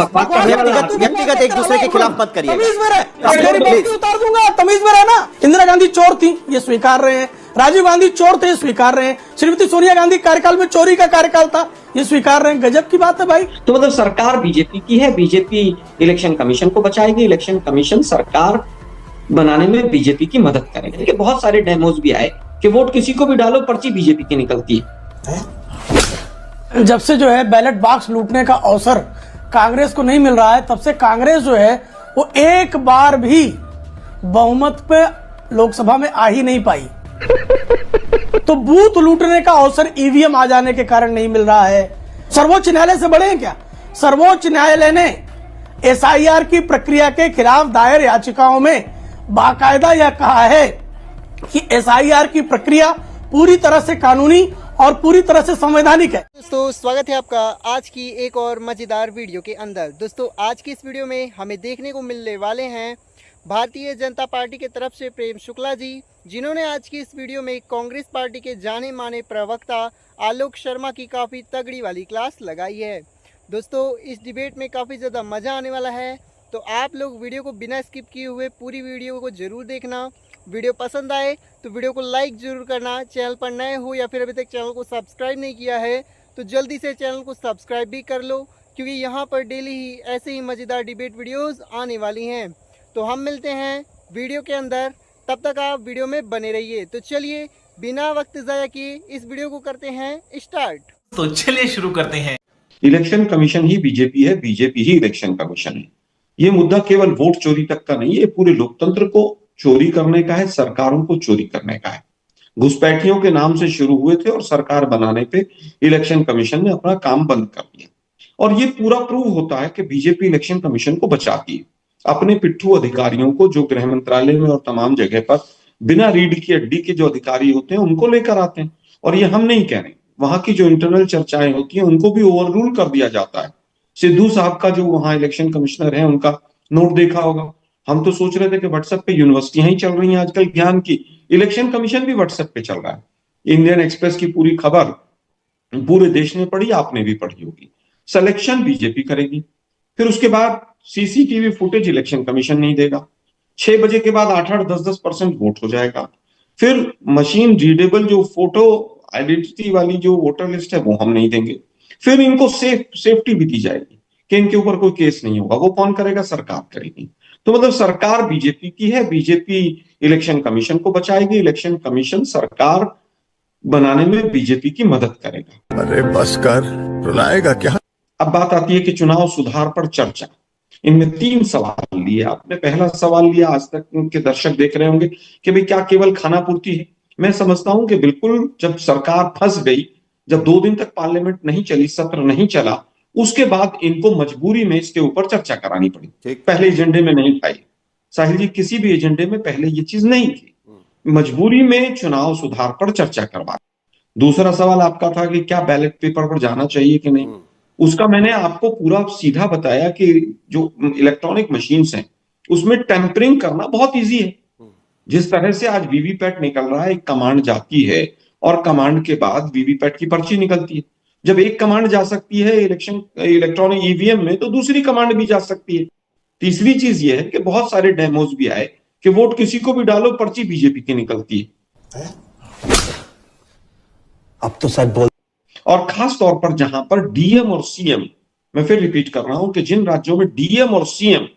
बकवास करने वाला व्यक्तिगत एक दूसरे के खिलाफ मत करिए। तमीज में रहे, उतार दूंगा, तमीज में रहे ना। इंदिरा गांधी चोर थी, ये स्वीकार रहे हैं। राजीव गांधी चोर थे, स्वीकार रहे हैं। श्रीमती सोनिया गांधी कार्यकाल में चोरी का कार्यकाल था, ये स्वीकार रहे हैं। गजब की बात है भाई। तो मतलब सरकार बीजेपी की है, बीजेपी इलेक्शन कमीशन को बचाएगी, इलेक्शन कमीशन सरकार बनाने में बीजेपी की मदद करेगा। लेकिन बहुत सारे डेमोज भी आए कि वोट किसी को भी डालो, पर्ची बीजेपी की निकलती है। जब से जो है बैलेट बॉक्स लूटने का अवसर कांग्रेस को नहीं मिल रहा है, तब से कांग्रेस जो है वो एक बार भी बहुमत पे लोकसभा में आ ही नहीं पाई। तो बूथ लूटने का अवसर ईवीएम आ जाने के कारण नहीं मिल रहा है। सर्वोच्च न्यायालय से बड़े हैं क्या? सर्वोच्च न्यायालय ने एसआईआर की प्रक्रिया के खिलाफ दायर याचिकाओं में बाकायदा यह कहा है कि एसआईआर की प्रक्रिया पूरी तरह से कानूनी और पूरी तरह से संवैधानिक है। दोस्तों स्वागत है आपका आज की एक और मजेदार वीडियो के अंदर। दोस्तों आज की इस वीडियो में हमें देखने को मिलने वाले हैं भारतीय जनता पार्टी के तरफ से प्रेम शुक्ला जी, जिन्होंने आज की इस वीडियो में कांग्रेस पार्टी के जाने माने प्रवक्ता आलोक शर्मा की काफ़ी तगड़ी वाली क्लास लगाई है। दोस्तों इस डिबेट में काफ़ी ज़्यादा मज़ा आने वाला है, तो आप लोग वीडियो को बिना स्किप किए हुए पूरी वीडियो को ज़रूर देखना। वीडियो पसंद आए तो वीडियो को लाइक ज़रूर करना। चैनल पर नए हो या फिर अभी तक चैनल को सब्सक्राइब नहीं किया है तो जल्दी से चैनल को सब्सक्राइब भी कर लो, क्योंकि यहाँ पर डेली ही ऐसे ही मज़ेदार डिबेट वीडियोज़ आने वाली हैं। तो हम मिलते हैं वीडियो के अंदर, तब तक आप वीडियो में बने रहिए। तो चलिए बिना वक्त ज़ाया किए इस वीडियो को करते हैं स्टार्ट। तो चलिए शुरू करते हैं। इलेक्शन कमीशन ही बीजेपी है, बीजेपी ही इलेक्शन कमीशन है। ये मुद्दा केवल वोट चोरी तक का नहीं है, पूरे लोकतंत्र को चोरी करने का है, सरकारों को चोरी करने का है। घुसपैठियों के नाम से शुरू हुए थे और सरकार बनाने पे इलेक्शन कमीशन ने अपना काम बंद कर दिया। और ये पूरा प्रूव होता है कि बीजेपी इलेक्शन कमीशन को बचाती है। अपने पिट्ठू अधिकारियों को जो गृह मंत्रालय में और तमाम जगह पर बिना रीढ़ की हड्डी के जो अधिकारी होते हैं उनको लेकर आते हैं। और ये हम नहीं कह रहे, वहां की जो इंटरनल चर्चाएं होती हैं उनको भी ओवर रूल कर दिया जाता है। सिद्धू साहब का जो वहां इलेक्शन कमिश्नर है उनका नोट देखा होगा। हम तो सोच रहे थे कि व्हाट्सएप पे यूनिवर्सिटियां ही चल रही हैं आजकल ज्ञान की, इलेक्शन कमीशन भी व्हाट्सएप पे चल रहा है। इंडियन एक्सप्रेस की पूरी खबर पूरे देश ने पढ़ी, आपने भी पढ़ी होगी। सिलेक्शन बीजेपी करेगी, फिर उसके बाद सीसीटीवी फुटेज इलेक्शन कमीशन नहीं देगा। 6 बजे के बाद 8-8, 10-10% वोट हो जाएगा। फिर मशीन रीडेबल जो फोटो आइडेंटिटी वाली जो वोटर लिस्ट है वो हम नहीं देंगे। फिर इनको सेफ्टी भी दी जाएगी कि इनके ऊपर कोई केस नहीं होगा। वो कौन करेगा? सरकार करेगी। तो मतलब सरकार बीजेपी की है, बीजेपी इलेक्शन कमीशन को बचाएगी, इलेक्शन कमीशन सरकार बनाने में बीजेपी की मदद करेगा। अरे बस कर, रुलाएगा क्या? अब बात आती है कि चुनाव सुधार पर चर्चा। इनमें 3 सवाल लिए आपने। पहला सवाल लिया, आज तक के दर्शक देख रहे होंगे कि भाई क्या केवल खाना पूर्ति है? मैं समझता हूं कि बिल्कुल जब सरकार फंस गई, जब 2 दिन तक पार्लियामेंट नहीं चली, सत्र नहीं चला, उसके बाद इनको मजबूरी में इसके ऊपर चर्चा करानी पड़ी। पहले एजेंडे में नहीं आई साहिल जी, किसी भी एजेंडे में पहले ये चीज नहीं थी। मजबूरी में चुनाव सुधार पर चर्चा करवा। दूसरा सवाल आपका था कि क्या बैलेट पेपर पर जाना चाहिए कि नहीं। उसका मैंने आपको पूरा सीधा बताया कि जो इलेक्ट्रॉनिक मशीन्स हैं उसमें टेम्परिंग करना बहुत इजी है। जिस तरह से आज वीवीपैट निकल रहा है, एक कमांड जाती है और कमांड के बाद वीवीपैट की पर्ची निकलती है। जब एक कमांड जा सकती है इलेक्ट्रॉनिक ईवीएम में, तो दूसरी कमांड भी जा सकती है। तीसरी चीज ये है कि बहुत सारे डेमोज भी आए कि वोट किसी को भी डालो, पर्ची बीजेपी की निकलती है। अब तो सच बोल। और खास तौर पर जहां पर डीएम और सीएम, मैं फिर रिपीट कर रहा हूं कि जिन राज्यों में डीएम और सीएम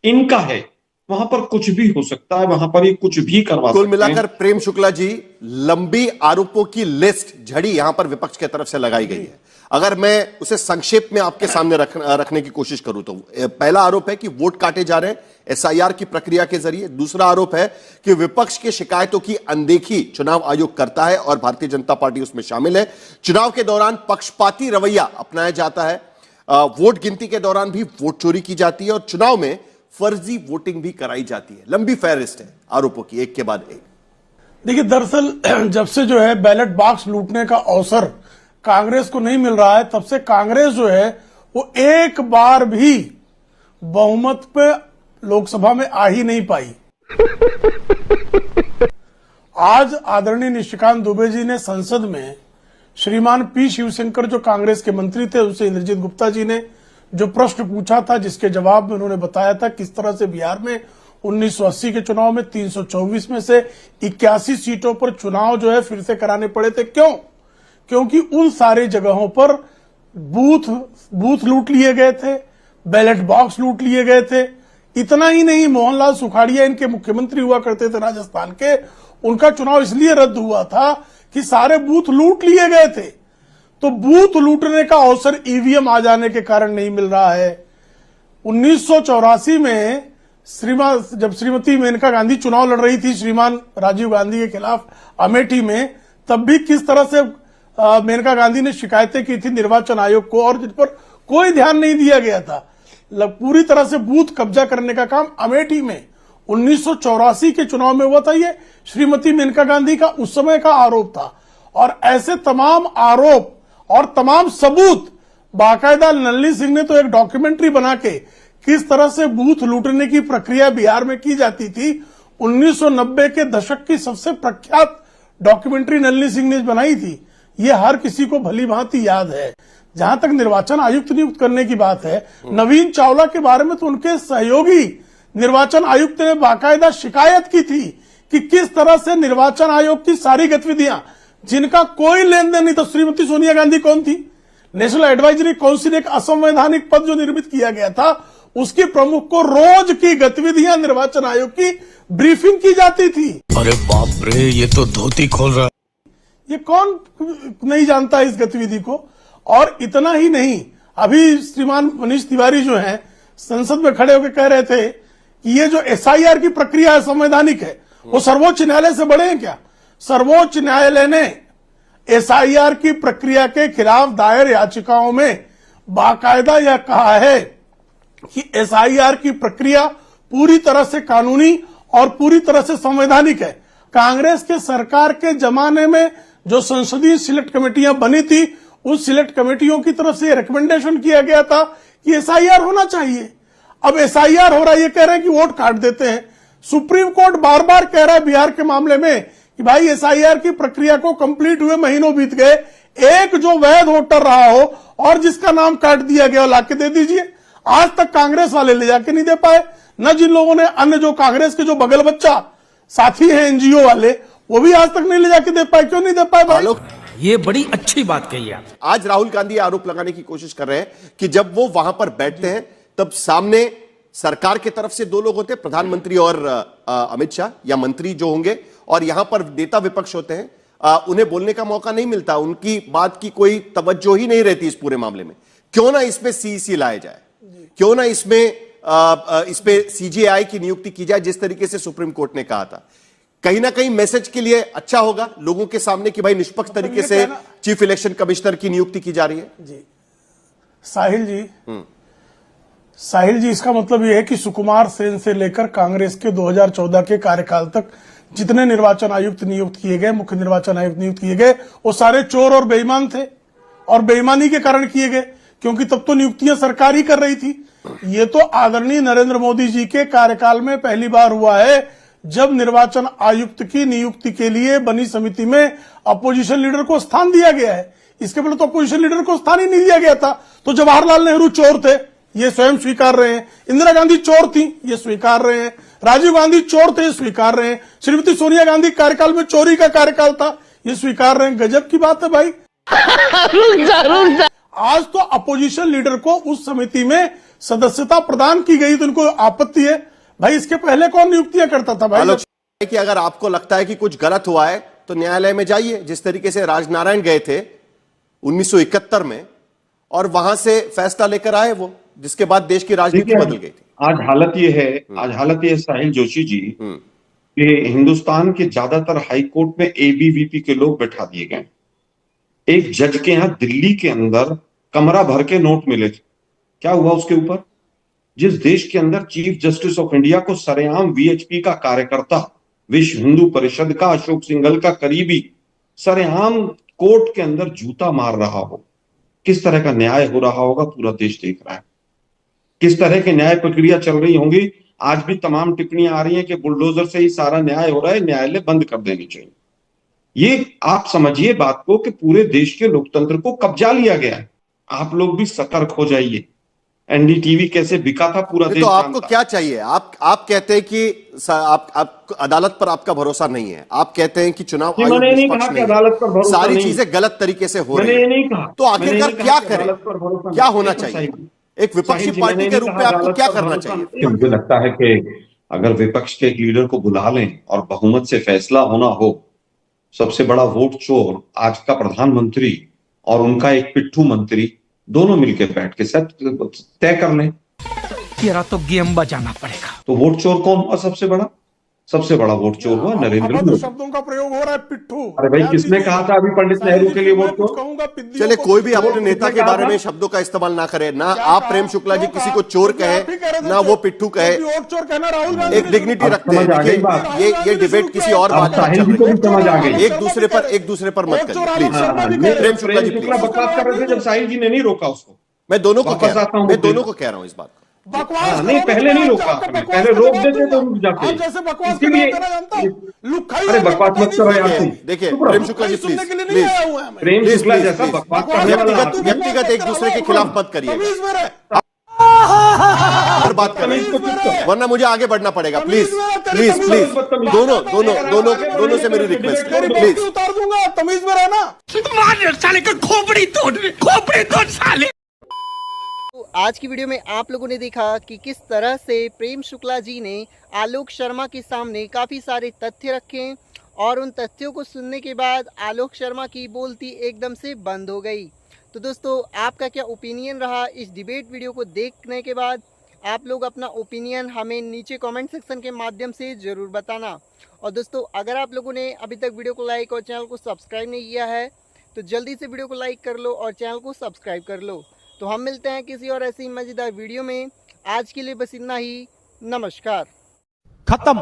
इनका है वहां पर कुछ भी हो सकता है, वहां पर ये कुछ भी करवा सकते हैं। कुल मिलाकर प्रेम शुक्ला जी, लंबी आरोपों की लिस्ट झड़ी यहां पर विपक्ष की तरफ से लगाई गई है। अगर मैं उसे संक्षेप में आपके सामने रखने की कोशिश करूं तो पहला आरोप है कि वोट काटे जा रहे हैं एसआईआर की प्रक्रिया के जरिए। दूसरा आरोप है कि विपक्ष की शिकायतों की अनदेखी चुनाव आयोग करता है और भारतीय जनता पार्टी उसमें शामिल है। चुनाव के दौरान पक्षपाती रवैया अपनाया जाता है। वोट गिनती के दौरान भी वोट चोरी की जाती है और चुनाव में फर्जी वोटिंग भी कराई जाती है। लंबी फहरिस्त है आरोपों की, एक के बाद एक। देखिए दरअसल जब से जो है बैलेट बॉक्स लूटने का अवसर कांग्रेस को नहीं मिल रहा है, तब से कांग्रेस जो है वो एक बार भी बहुमत पे लोकसभा में आ ही नहीं पाई। आज आदरणीय निशिकांत दुबे जी ने संसद में श्रीमान पी शिवशंकर जो कांग्रेस के मंत्री थे, उनसे इंद्रजीत गुप्ता जी ने, जो प्रश्न पूछा था, जिसके जवाब में उन्होंने बताया था किस तरह से बिहार में 1980 के चुनाव में 324 में से 81 सीटों पर चुनाव जो है फिर से कराने पड़े थे। क्यों? क्योंकि उन सारे जगहों पर बूथ लूट लिए गए थे, बैलेट बॉक्स लूट लिए गए थे। इतना ही नहीं, मोहनलाल सुखाड़िया इनके मुख्यमंत्री हुआ करते थे राजस्थान के, उनका चुनाव इसलिए रद्द हुआ था कि सारे बूथ लूट लिए गए थे। तो बूथ लूटने का अवसर ईवीएम आ जाने के कारण नहीं मिल रहा है। 1984 में जब श्रीमती मेनका गांधी चुनाव लड़ रही थी श्रीमान राजीव गांधी के खिलाफ अमेठी में, तब भी किस तरह से मेनका गांधी ने शिकायतें की थी निर्वाचन आयोग को, और जिन पर कोई ध्यान नहीं दिया गया था। पूरी तरह से बूथ कब्जा करने का काम अमेठी में 1984 के चुनाव में हुआ था। ये श्रीमती मेनका गांधी का उस समय का आरोप था। और ऐसे तमाम आरोप और तमाम सबूत बाकायदा नलिनी सिंह ने तो एक डॉक्यूमेंट्री बना के किस तरह से बूथ लूटने की प्रक्रिया बिहार में की जाती थी, 1990 के दशक की सबसे प्रख्यात डॉक्यूमेंट्री नलिनी सिंह ने बनाई थी। ये हर किसी को भली भांति याद है। जहां तक निर्वाचन आयुक्त नियुक्त करने की बात है, नवीन चावला के बारे में तो उनके सहयोगी निर्वाचन आयुक्त ने बाकायदा शिकायत की थी कि किस तरह से निर्वाचन आयोग की सारी गतिविधियां जिनका कोई लेन देन नहीं था। श्रीमती सोनिया गांधी कौन थी? नेशनल एडवाइजरी काउंसिल, एक असंवैधानिक पद जो निर्मित किया गया था, उसके प्रमुख को रोज की गतिविधियां निर्वाचन आयोग की ब्रीफिंग की जाती थी। अरे बाप रे, ये तो धोती खोल रहा। ये कौन नहीं जानता इस गतिविधि को? और इतना ही नहीं, अभी श्रीमान मनीष तिवारी जो हैं संसद में खड़े होकर कह रहे थे कि ये जो एसआईआर की प्रक्रिया है संवैधानिक है, वो सर्वोच्च न्यायालय से बड़े हैं क्या? सर्वोच्च न्यायालय ने एसआईआर की प्रक्रिया के खिलाफ दायर याचिकाओं में बाकायदा यह कहा है कि एसआईआर की प्रक्रिया पूरी तरह से कानूनी और पूरी तरह से संवैधानिक है। कांग्रेस के सरकार के जमाने में जो संसदीय सिलेक्ट कमेटियां बनी थी, उस सिलेक्ट कमेटियों की तरफ से रिकमेंडेशन किया गया था कि एसआईआर होना चाहिए। अब एसआईआर हो रहा है, ये कह रहे हैं कि वोट काट देते हैं। सुप्रीम कोर्ट बार बार कह रहा है बिहार के मामले में कि भाई एसआईआर की प्रक्रिया को कंप्लीट हुए महीनों बीत गए, एक जो वैध वोटर रहा हो और जिसका नाम काट दिया गया लाके दे दीजिए। आज तक कांग्रेस वाले ले जाके नहीं दे पाए, न जिन लोगों ने अन्य जो कांग्रेस के जो बगल बच्चा साथी हैं एनजीओ वाले, वो भी आज तक नहीं ले जाके दे पाए। क्यों नहीं दे पाए भाई? ये बड़ी अच्छी बात कही आप। आज राहुल गांधी आरोप लगाने की कोशिश कर रहे हैं कि जब वो वहां पर बैठते हैं तब सामने सरकार की तरफ से दो लोग होते हैं, प्रधानमंत्री और अमित शाह या मंत्री जो होंगे, और यहां पर नेता विपक्ष होते हैं। उन्हें बोलने का मौका नहीं मिलता, उनकी बात की कोई तवज्जो ही नहीं रहती इस पूरे मामले में। क्यों ना इसमें सीईसी लाया जाए, क्यों ना इस पे सीजेआई की नियुक्ति की जाए, जिस तरीके से सुप्रीम कोर्ट ने कहा था। कहीं ना कहीं मैसेज के लिए अच्छा होगा लोगों के सामने कि भाई निष्पक्ष तरीके से चीफ इलेक्शन कमिश्नर की नियुक्ति की जा रही है। जी साहिल जी, इसका मतलब यह है कि सुकुमार सेन से लेकर कांग्रेस के 2014 के कार्यकाल तक जितने निर्वाचन आयुक्त नियुक्त किए गए, मुख्य निर्वाचन आयुक्त नियुक्त किए गए, वो सारे चोर और बेईमान थे, और बेईमानी के कारण किए गए, क्योंकि तब तो नियुक्तियां सरकार ही कर रही थी। ये तो आदरणीय नरेंद्र मोदी जी के कार्यकाल में पहली बार हुआ है जब निर्वाचन आयुक्त की नियुक्ति के लिए बनी समिति में अपोजिशन लीडर को स्थान दिया गया है। इसके पहले तो अपोजिशन लीडर को स्थान ही नहीं दिया गया था। तो जवाहरलाल नेहरू चोर थे, ये स्वयं स्वीकार रहे हैं। इंदिरा गांधी चोर थी, ये स्वीकार रहे हैं। राजीव गांधी चोर थे, स्वीकार रहे हैं। श्रीमती सोनिया गांधी कार्यकाल में चोरी का कार्यकाल था, ये स्वीकार रहे हैं। गजब की बात है भाई। आज तो अपोजिशन लीडर को उस समिति में सदस्यता प्रदान की गई, तो उनको आपत्ति है। भाई इसके पहले कौन नियुक्तियां करता था भाई? कि अगर आपको लगता है कि कुछ गलत हुआ है तो न्यायालय में जाइए, जिस तरीके से राजनारायण गए थे 1971 में और वहां से फैसला लेकर आए वो, जिसके बाद देश की राजनीति बदल गई थी। आज हालत ये है साहिल जोशी जी, कि हिंदुस्तान के ज्यादातर हाई कोर्ट में एबीवीपी के लोग बैठा दिए गए। एक जज के यहां दिल्ली के अंदर कमरा भर के नोट मिले थे। क्या हुआ उसके ऊपर? जिस देश के अंदर चीफ जस्टिस ऑफ इंडिया को सरेआम वीएचपी का कार्यकर्ता, विश्व हिंदू परिषद का अशोक सिंघल का करीबी सरेआम कोर्ट के अंदर जूता मार रहा हो, किस तरह का न्याय हो रहा होगा पूरा देश देख रहा है। किस तरह की न्याय प्रक्रिया चल रही होंगी। आज भी तमाम टिप्पणियां आ रही हैं कि बुलडोजर से ही सारा न्याय हो रहा है, न्यायालय बंद कर देनी चाहिए। ये आप समझिए बात को कि पूरे देश के लोकतंत्र को कब्जा लिया गया है। आप लोग भी सतर्क हो जाइए। एनडीटीवी कैसे बिका था पूरा देश तो आपको जानता। क्या चाहिए? आप कहते हैं कि आप अदालत पर आपका भरोसा नहीं है, आप कहते हैं कि चुनाव जी, आयोग मैंने ये नहीं निष्पक्ष कहा कि नहीं है। अदालत पर भरोसा सारी नहीं। चीजें गलत तरीके से हो मैंने रही ये है, नहीं कहा। तो मैंने ये आखिरकार नहीं क्या कहा कि करें? अदालत पर भरोसा क्या नहीं। होना देखो चाहिए? साहिब, एक विपक्षी साहिब जी, पार्टी मैंने के नहीं रूप कहा में आपको अदालत क्या पर करना भरोसा चाहिए? नहीं। मुझे लगता है कि अगर विपक्ष के एक लीडर को बुला लें और बहुमत से फैसला होना हो, सबसे बड़ा वोट चोर आज का प्रधानमंत्री और उनका एक पिट्ठू मंत्री दोनों मिलकर बैठ के सब तय कर लें, तेरा तो गेम बजाना पड़ेगा। तो वोट चोर कौन हुआ? सबसे बड़ा वोट चोर हुआ नरेंद्र मोदी। शब्दों का प्रयोग हो रहा है पिट्ठू। अरे भाई, किसने कहा था अभी पंडित नेहरू के लिए वोट चोर? कहूंगा चले, कोई भी अपने नेता के बारे में शब्दों का इस्तेमाल ना करे, ना आप प्रेम शुक्ला जी किसी को चोर कहे, ना वो पिट्ठू कहे। चोर कहना राहुल गांधी एक डिग्निटी रखते हैं। समझ आ गई देखिए, बात। ये डिबेट किसी और बात पर साहिल चल जी को रही भी समझ आ है। गई। एक दूसरे पर मत करिए प्लीज। नहीं, प्रेम शुक्ला जी शुक्ला प्लीज। बकवास कर रहे थे जब साहिल जी ने नहीं रोका उसको। मैं दोनों को वापस कह रहा आता हूं, हूं मैं मुद्दे दोनों पर। को कह रहा हूं इस बात को। बकवास नहीं, पहले नहीं रोका आपने, पहले रोक देते तो रुक जाते। जैसे बकवास इसीलिए अरे बकवास मत करो यार तुम। देखिए चुप रहो। Prem Shukla ji please please Prem please, Shukla please, जैसा प्लीज। बकवास करने वाला व्यक्तिगत एक दूसरे के खिलाफ मत करिए और बात करें, वरना मुझे आगे बढ़ना पड़ेगा। प्लीज प्लीज प्लीज, दोनों से मेरी रिक्वेस्ट है, प्लीज। उतार दूंगा, तमीज में रहना। मार साले का खोपड़ी तोड़ साले। तो आज की वीडियो में आप लोगों ने देखा कि किस तरह से प्रेम शुक्ला जी ने आलोक शर्मा के सामने काफ़ी सारे तथ्य रखे और उन तथ्यों को सुनने के बाद आलोक शर्मा की बोलती एकदम से बंद हो गई। तो दोस्तों, आपका क्या ओपिनियन रहा इस डिबेट वीडियो को देखने के बाद? आप लोग अपना ओपिनियन हमें नीचे कमेंट सेक्शन के माध्यम से ज़रूर बताना। और दोस्तों, अगर आप लोगों ने अभी तक वीडियो को लाइक और चैनल को सब्सक्राइब नहीं किया है तो जल्दी से वीडियो को लाइक कर लो और चैनल को सब्सक्राइब कर लो। तो हम मिलते हैं किसी और ऐसी मज़ेदार वीडियो में। आज के लिए बस इतना ही। नमस्कार। खत्म।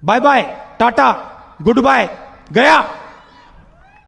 Bye bye, tata, goodbye, गया।